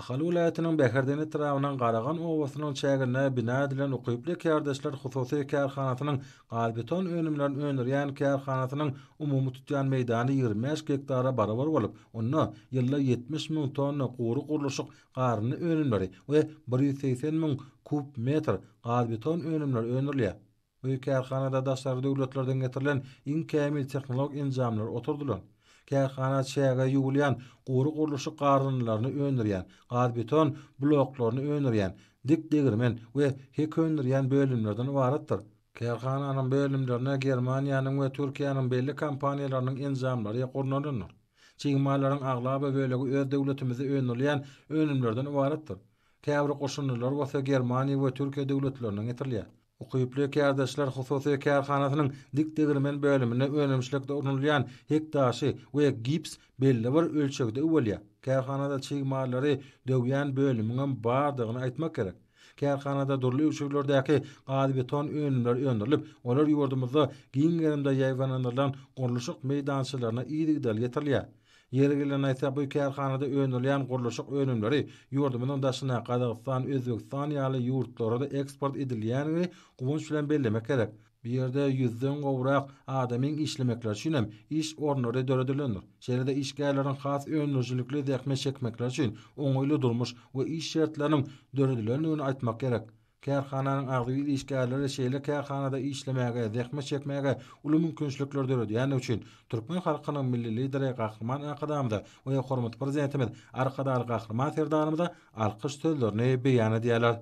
Ahal vilayetinin Beherdeni tarafından Garagan Owasynyň çägine bina edilen ukyply kärdeşler hususy kärhanasynyň galbeton önümlerini öňürýän kärhanasynyň umumy tutýan meýdany 25 hektara barabar bolup, onda ýylda 70 000 tonna guru gurulşyk garyny önümleri we 180 000 kub metr galbeton önümleri öňürlýär. Bu kärhanada daşary döwletlerden getirilen iň kämil tehnologik enjamlar oturdular. Kärhana çäge ýugulýan guru gurulşyk garynlaryny öňürýän, gaz beton bloklaryny öňürýän, dik degirmen we hek öňürýän bölümlerden ibaratdyr. Kärhananyň bölümlerine Germaniýanyň we Türkiýanyň belli kompaniýalarynyň enjamlary ýakurlanýar. Çygmalaryň aglaba bölegi öz döwletimize öňürýän önümlerden ibaratdyr. Käbir goşunlar bolsa Germaniýa we Türkiýe döwletleriniň getirilýär. Ukyply kärdeşler hususy kärhanasynyň dik degirmen bölümine önümçlikde urulýan hektaşy we gips belli bir ölçekde bolýar. Kärhanada çygmalary döwýän bölüminiň bardygyny aýtmak gerek. Kärhanada durly ölçeklerdäki gaz beton önümler öňürilip, olar ýurdumyzda giň gerimde ýaýwanlanan gurulşyk meýdançylaryna ýygydyl getirilýär. Ýeri gelen aýsa bu kärhanada öňürilýän gurulşyk önümleri ýurdumynyň daşyna Gazagystan, Özbegistan ýaly ýurtlara eksport edilýäni gowunç bilen bellemek gerek. Bir ýerde 100den gowrak adamyň işlemekler üçin hem iş ornary döredilendir. Şeýle-de işgärleriň has önümçilikli däkme çekmekler üçin oňaýly durmuş we iş şertleriniň döredilendigini aýtmak gerek. Kärhananyň agdyby işgärleri şeýle kärhanada işlemäge, däkme çekmäge uly mümkinçilikler döredýän üçin türkmen halkynyň milli lideri Gahrman Akadamda we hormat prezidentimiz Arkadar Gahrman Serdanymyza alkyş sözlerini beýan edýärler.